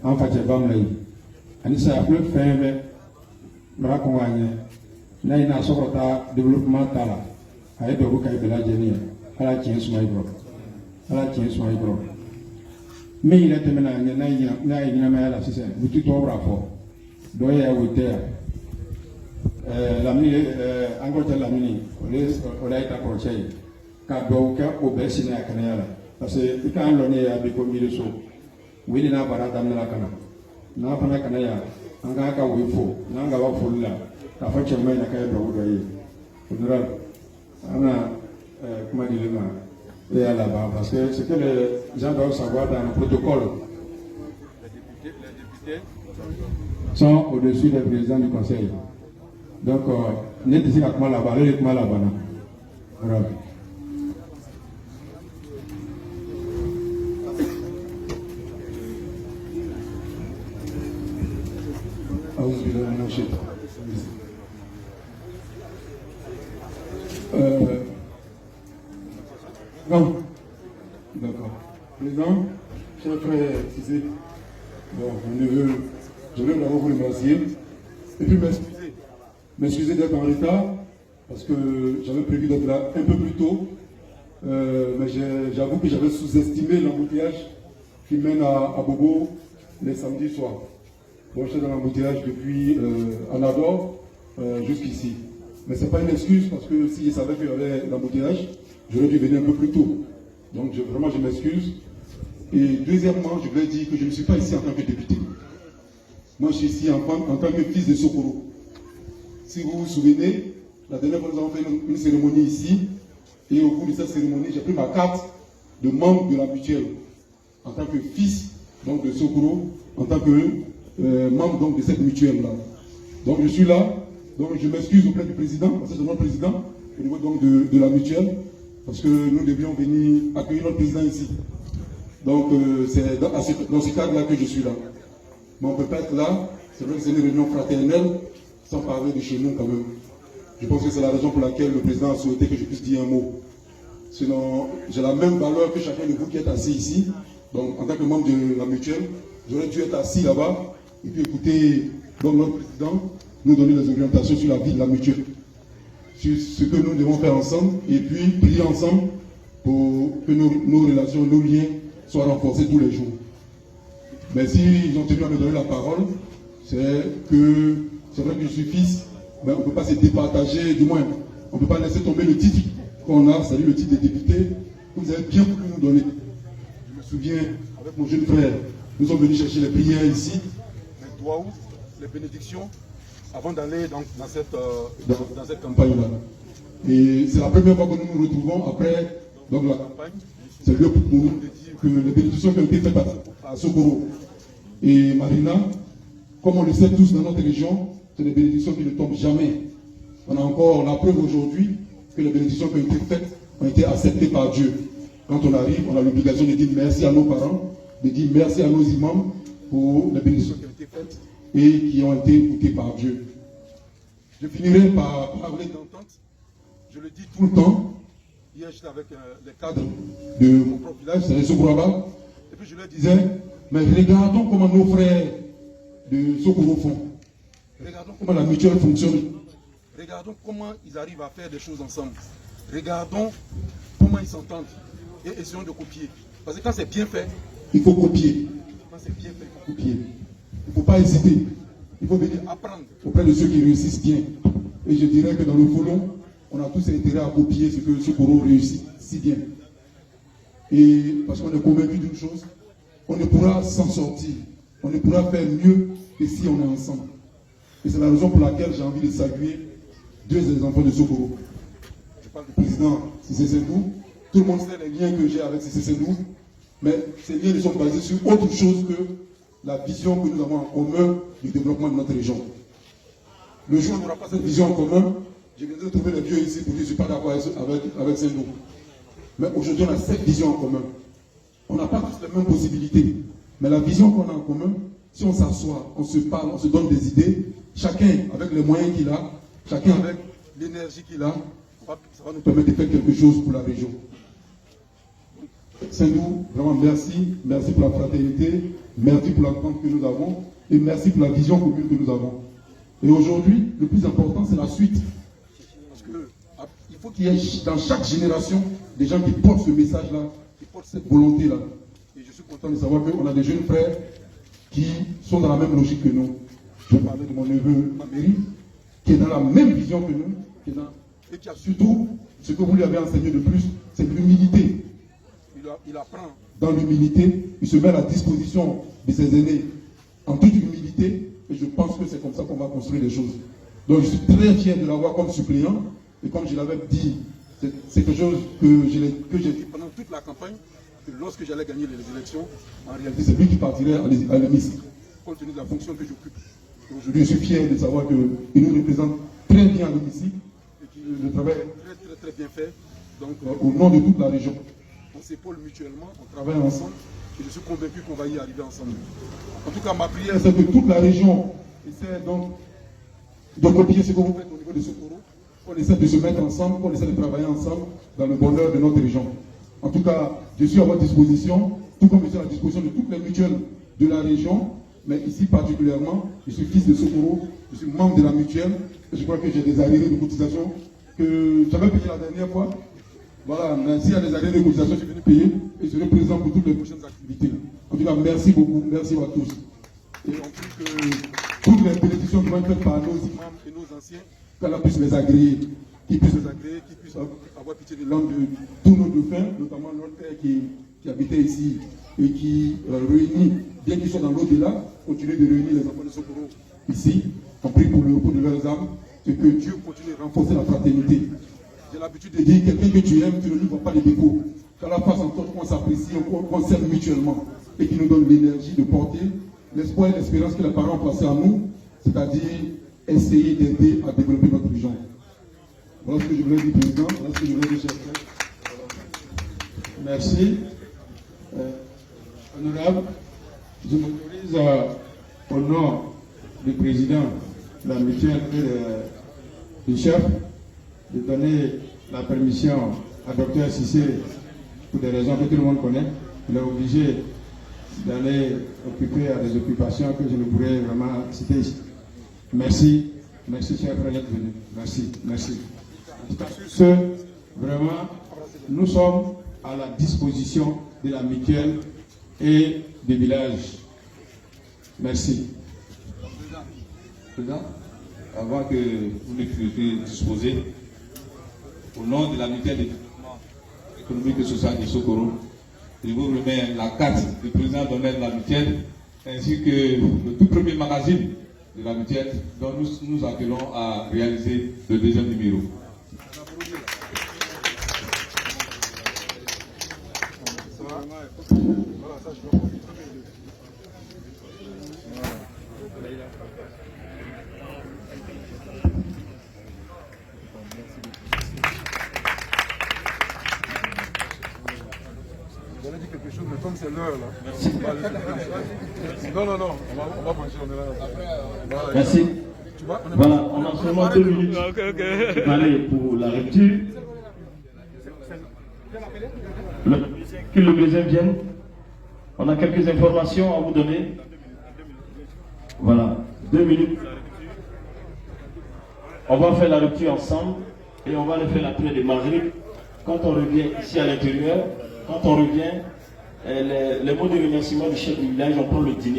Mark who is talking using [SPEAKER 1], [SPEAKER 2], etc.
[SPEAKER 1] en fait bamlay ani sa plus fin be mara ko wanye na ina sokota développement tala ay do ko kay bela jeni ala tien sumay bro mais il était maintenant na ina ma la c'est butu to bra fo do ya wutea la mini encore la mini on a été conseil ka do ka o be sina kana yala parce que kan lo ne ya bi ko mi so wili na bara dam na kana na fana kana ya an ga ka wi fo na ga ba fo la ka fa che mai na kai do yi funeral ana comment dire ma et là-bas parce que ce que les gens doivent savoir dans le protocole, les députés sont au-dessus des présidents du conseil. Donc, n'est ici qu'à comment là-bas, les comment là-bas. Voilà.
[SPEAKER 2] Non. D'accord. Président, cher frère Cissé, bon, je veux d'abord vous remercier et puis m'excuser d'être en retard parce que j'avais prévu d'être là un peu plus tôt, mais j'avoue que j'avais sous-estimé l'embouteillage qui mène à Bobo les samedis soirs. Bon, j'étais dans l'embouteillage depuis Anador jusqu'ici. Mais ce n'est pas une excuse parce que si je savais qu'il y avait l'embouteillage, j'aurais dû venir un peu plus tôt. Donc vraiment je m'excuse. Et deuxièmement, je voulais dire que je ne suis pas ici en tant que député. Moi je suis ici en tant que fils de Sokoro. Si vous vous souvenez, la dernière fois nous avons fait une cérémonie ici. Et au cours de cette cérémonie, j'ai pris ma carte de membre de la mutuelle. En tant que fils donc, de Sokoro, en tant que membre donc, de cette mutuelle-là. Donc je suis là. Donc je m'excuse auprès du président, parce que c'est notre président, au niveau donc de la mutuelle, parce que nous devions venir accueillir notre président ici. Donc c'est dans ce cadre-là que je suis là. Mais on ne peut pas être là, c'est vrai que c'est une réunion fraternelle, sans parler de chez nous quand même. Je pense que c'est la raison pour laquelle le président a souhaité que je puisse dire un mot. Sinon, j'ai la même valeur que chacun de vous qui êtes assis ici. Donc en tant que membre de la mutuelle, j'aurais dû être assis là-bas et puis écouter donc, notre président nous donner des orientations sur la vie de la mutuelle, sur ce que nous devons faire ensemble et puis prier ensemble pour que nos relations, nos liens soient renforcés tous les jours. Mais s'ils ont tenu à me donner la parole, c'est vrai que je suis fils, mais on ne peut pas se départager, du moins, on ne peut pas laisser tomber le titre qu'on a, c'est-à-dire le titre de député, que vous avez bien voulu nous donner. Je me souviens, avec mon jeune frère, nous sommes venus chercher les prières ici, les doigts, les bénédictions, avant d'aller dans cette campagne-là. Et c'est la première fois que nous nous retrouvons après donc, la campagne. C'est lieu pour nous de dire que les bénédictions qui ont été faites à Sokoro et Marina, comme on le sait tous dans notre région, c'est des bénédictions qui ne tombent jamais. On a encore la preuve aujourd'hui que les bénédictions qui ont été faites ont été acceptées par Dieu. Quand on arrive, on a l'obligation de dire merci à nos parents, de dire merci à nos imams pour les bénédictions qui ont été faites et qui ont été écoutées par Dieu. Je finirai par parler d'entente. Je le dis tout le temps. Hier, j'étais avec les cadres de mon propre village, c'est les Sokoraba. Et puis je leur disais, mais regardons comment nos frères de Sokoro font. Regardons comment la mutuelle fonctionne. Regardons comment ils arrivent à faire des choses ensemble. Regardons comment ils s'entendent. Et essayons de copier. Parce que quand c'est bien fait, il faut copier. Quand c'est bien fait, il faut copier. Il ne faut pas hésiter. Il faut venir apprendre auprès de ceux qui réussissent bien. Et je dirais que dans le Folon, on a tous intérêt à copier ce que Sokoro réussit si bien. Et parce qu'on est convaincu d'une chose, on ne pourra s'en sortir. On ne pourra faire mieux que si on est ensemble. Et c'est la raison pour laquelle j'ai envie de saluer deux des enfants de Sokoro. Je parle du président Cissé Sendou. Tout le monde sait les liens que j'ai avec Cissé Sendou. Mais ces liens ne sont basés sur autre chose que la vision que nous avons en commun du développement de notre région. Le jour où on n'aura pas cette vision en commun, je viendrai trouver les vieux ici pour dire que je ne suis pas d'accord avec Sendou. Mais aujourd'hui, on a cette vision en commun. On n'a pas tous les mêmes possibilités. Mais la vision qu'on a en commun, si on s'assoit, on se parle, on se donne des idées, chacun avec les moyens qu'il a, chacun avec l'énergie qu'il a, ça va nous permettre de faire quelque chose pour la région. Sendou, vraiment merci. Merci pour la fraternité. merci pour l'entente que nous avons et merci pour la vision commune que nous avons. Et aujourd'hui, le plus important, c'est la suite. Parce qu'il faut qu'il y ait dans chaque génération des gens qui portent ce message-là, qui portent cette volonté-là. Et je suis content de savoir qu'on a des jeunes frères qui sont dans la même logique que nous. Je parlais de mon neveu Améry, qui est dans la même vision que nous, et qui a surtout, ce que vous lui avez enseigné de plus, c'est l'humilité. Il apprend dans l'humilité, il se met à la disposition de ses aînés en toute humilité, et je pense que c'est comme ça qu'on va construire les choses. Donc je suis très fier de l'avoir comme suppléant, et comme je l'avais dit, c'est quelque chose que j'ai dit pendant toute la campagne, que lorsque j'allais gagner les élections, en réalité c'est lui qui partirait à l'hémicycle, compte tenu de la fonction que j'occupe. Aujourd'hui je suis fier de savoir qu'il nous représente très bien à l'hémicycle, et que le travail est très bien fait, donc au nom de toute la région. On s'épaule mutuellement, on travaille ensemble et je suis convaincu qu'on va y arriver ensemble. En tout cas, ma prière, c'est que toute la région essaie donc de copier ce que vous faites au niveau de Sokoro, qu'on essaie de se mettre ensemble, qu'on essaie de travailler ensemble dans le bonheur de notre région. En tout cas, je suis à votre disposition, tout comme je suis à la disposition de toutes les mutuelles de la région, mais ici particulièrement, je suis fils de Sokoro, je suis membre de la mutuelle, et je crois que j'ai des arriérés de cotisation que j'avais payé la dernière fois. Voilà, merci à des années de cotisation, je suis venu payer et je serai présent pour toutes les prochaines activités. En tout cas, merci beaucoup, merci à tous. Et on prie que toutes les bénédictions qui vont être faites par nos imams et nos anciens, qu'Allah puisse les agréer, qu'ils puissent avoir pitié de l'âme de tous nos dauphins, notamment notre père qui habitait ici et qui réunit, bien qu'ils soient dans l'au-delà, continue de réunir les enfants de Sokoro ici. On prie pour le repos de leurs âmes, et que Dieu continue de renforcer la fraternité. J'ai l'habitude de dire, quelqu'un que tu aimes, tu ne lui vois pas les défauts. Qu'Allah fasse en sorte qu'on s'apprécie, qu'on s'aime mutuellement et qu'il nous donne l'énergie de porter l'espoir et l'espérance que les parents ont passé à nous, c'est-à-dire essayer d'aider à développer notre région. Voilà ce que je voulais dire, Président. Voilà ce que je voulais dire, chers frères.
[SPEAKER 1] Merci. Honorable, je m'autorise au nom du président de la mutuelle et du chef de donner la permission à Dr Cissé pour des raisons que tout le monde connaît. Il est obligé d'aller occuper à des occupations que je ne pourrais vraiment citer ici. Merci, merci cher frère d'être venu. Merci, merci. Vraiment, nous sommes à la disposition de la mutuelle et des villages. Merci.
[SPEAKER 3] Président, avant que vous ne puissiez disposer, au nom de la mutuelle de développement économique et social de Sokoro, je vous remets la carte du président d'honneur de la mutuelle ainsi que le tout premier magazine de la mutuelle dont nous appelons à réaliser le deuxième numéro.
[SPEAKER 2] J'allais dire quelque chose, mais comme c'est l'heure là. Merci. Non, on va manger, on est là.
[SPEAKER 4] Merci. Voilà, on a seulement 2 minutes pour parler pour la rupture. Que le deuxième vienne. On a quelques informations à vous donner. Voilà, 2 minutes. On va faire la rupture ensemble et on va le faire après les Maghrib. Quand on revient ici à l'intérieur, quand on revient, les mots de remerciement du chef du village, on prend le dîner.